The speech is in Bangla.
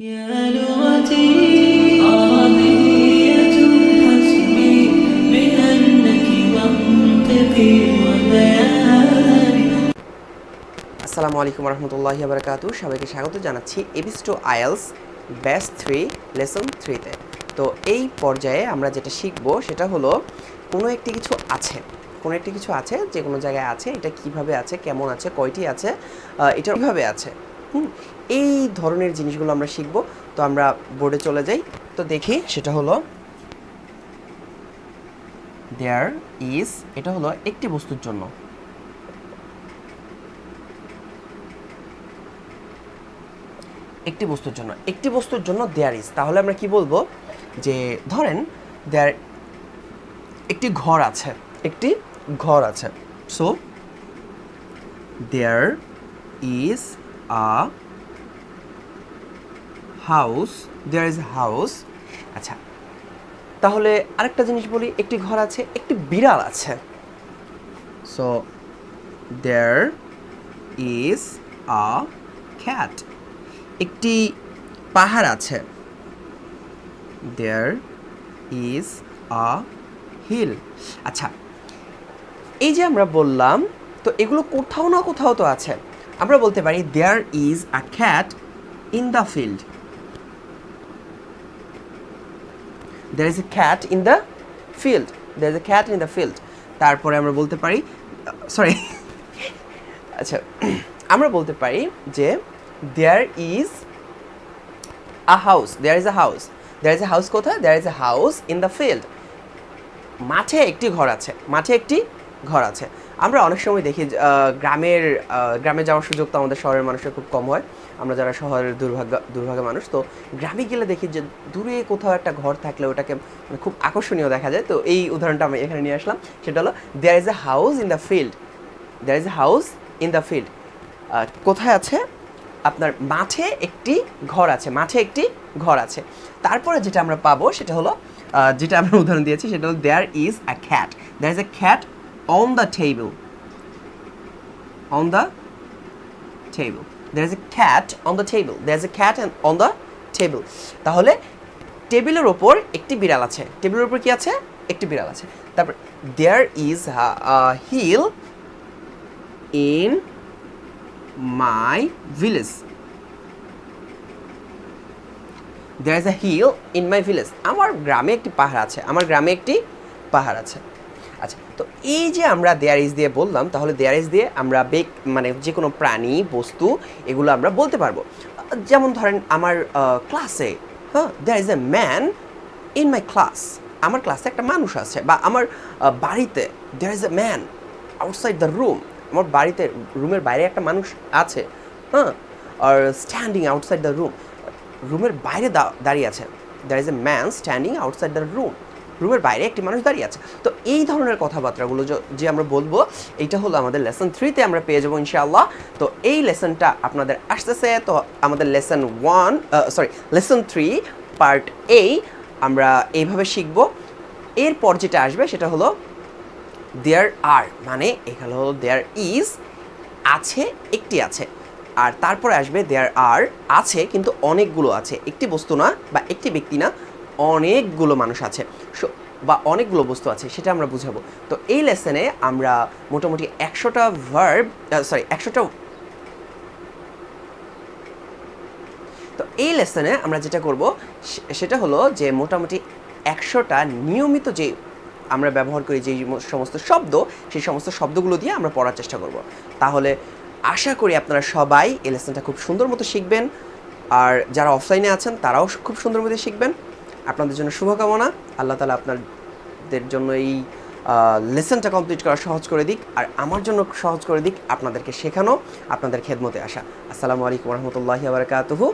يا لغتي عربية حسبي بأنك منطقي وبياني আসসালামু আলাইকুম রহমতুল্লাহি বারাকাতু। সবাইকে স্বাগত জানাচ্ছি এবিস্টো আইএলস ব্যাচ 3 লেসন 3তে। তো এই পর্যায়ে আমরা যেটা শিখব সেটা হলো কোনো একটি কিছু আছে, যে কোনো জায়গায় আছে, এটা কিভাবে আছে, কেমন আছে, কয়টি আছে, এটা কিভাবে আছে, এই ধরনের জিনিসগুলো আমরা শিখব। তো আমরা বোর্ডে চলে যাই, তো দেখি সেটা হলো দেয়ার ইজ, এটা হলো একটি বস্তুর জন্য। একটি বস্তুর জন্য দেয়ার ইজ, তাহলে আমরা কি বলবো যে ধরেন দেয়ার একটি ঘর আছে, so there is a house, আচ্ছা, তাহলে আরেকটা জিনিস বলি, একটি ঘর আছে, একটি বিড়াল আছে, so there is a cat. একটি পাহাড় আছে, দেয়ার ইজ আ হিল। আচ্ছা, এই যে আমরা বললাম, তো এগুলো কোথাও না কোথাও তো আছে। আমরা বলতে পারি there is a cat in the field, there is a cat in the field, তারপরে আমরা বলতে পারি সরি আচ্ছা, আমরা বলতে পারি যে there is a house, কোথায়? there is a house in the field, মাঠে একটি ঘর আছে। আমরা অনেক সময় দেখি গ্রামে যাওয়ার সুযোগ তো আমাদের শহরের মানুষের খুব কম হয়। আমরা যারা শহরের দুর্ভাগা মানুষ, তো গ্রামে গেলে দেখি যে দূরে কোথাও একটা ঘর থাকলে ওটাকে মানে খুব আকর্ষণীয় দেখা যায়। তো এই উদাহরণটা আমি এখানে নিয়ে আসলাম, সেটা হলো there is a house in the field, কোথায় আছে? আপনার মাঠে একটি ঘর আছে। তারপরে যেটা আমরা পাবো সেটা হলো যেটা আমরা উদাহরণ দিয়েছি সেটা হলো there is a cat on the table, there is a cat on the table, তাহলে টেবিলের উপর একটি বিড়াল আছে, তারপর there is a hill in my village, আমার গ্রামে একটি পাহাড় আছে। আচ্ছা, তো এই যে আমরা দেয়ার ইজ দিয়ে বললাম, তাহলে দেয়ার ইজ দিয়ে আমরা মানে যে কোনো প্রাণী, বস্তু, এগুলো আমরা বলতে পারবো। যেমন ধরেন আমার ক্লাসে, there is a man in my class, আমার ক্লাসে একটা মানুষ আছে, বা আমার বাড়িতে there is a man outside the room, আমার বাড়িতে রুমের বাইরে একটা মানুষ আছে, আর স্ট্যান্ডিং আউটসাইড দ্য রুম, রুমের বাইরে দাঁড়িয়ে আছে, there is a man standing outside the room, রুমের বাইরে একটি মানুষ দাঁড়িয়ে আছে। তো এই ধরনের কথাবার্তাগুলো যে আমরা বলবো, এইটা হলো আমাদের লেসন 3তে আমরা পেয়ে যাবো ইনশাআল্লাহ। তো এই লেসনটা আপনাদের আসতেছে, তো আমাদের লেসন 3 পার্ট A আমরা এইভাবে শিখব। এরপর যেটা আসবে সেটা হলো দেয়ার আর, মানে এখানে হলো দেয়ার ইজ আছে, একটি আছে, আর তারপরে আসবে দেয়ার আর আছে কিন্তু অনেকগুলো আছে, একটি বস্তু না বা একটি ব্যক্তি না, অনেকগুলো মানুষ আছে বা অনেকগুলো বস্তু আছে, সেটা আমরা বুঝাবো। তো এই লেসনে আমরা মোটামুটি 100টা তো এই লেসনে আমরা যেটা করব সেটা হলো যে মোটামুটি 100টা নিয়মিত যে আমরা ব্যবহার করি যে সমস্ত শব্দ, সেই সমস্ত শব্দগুলো দিয়ে আমরা পড়ার চেষ্টা করব। তাহলে আশা করি আপনারা সবাই এই লেসনটা খুব সুন্দর মতো শিখবেন, আর যারা অফলাইনে আছেন তারাও খুব সুন্দর মতো শিখবেন। আপনাদের জন্য শুভকামনা, আল্লাহ তাআলা আপনাদের জন্য এই লেসনটা কমপ্লিট করা সহজ করে দিক, আর আমার জন্য সহজ করে দিক আপনাদেরকে শেখানো, আপনাদের খেদমতে আসা। আসসালামু আলাইকুম রহমতুল্লাহি ওয়া বারাকাতুহু।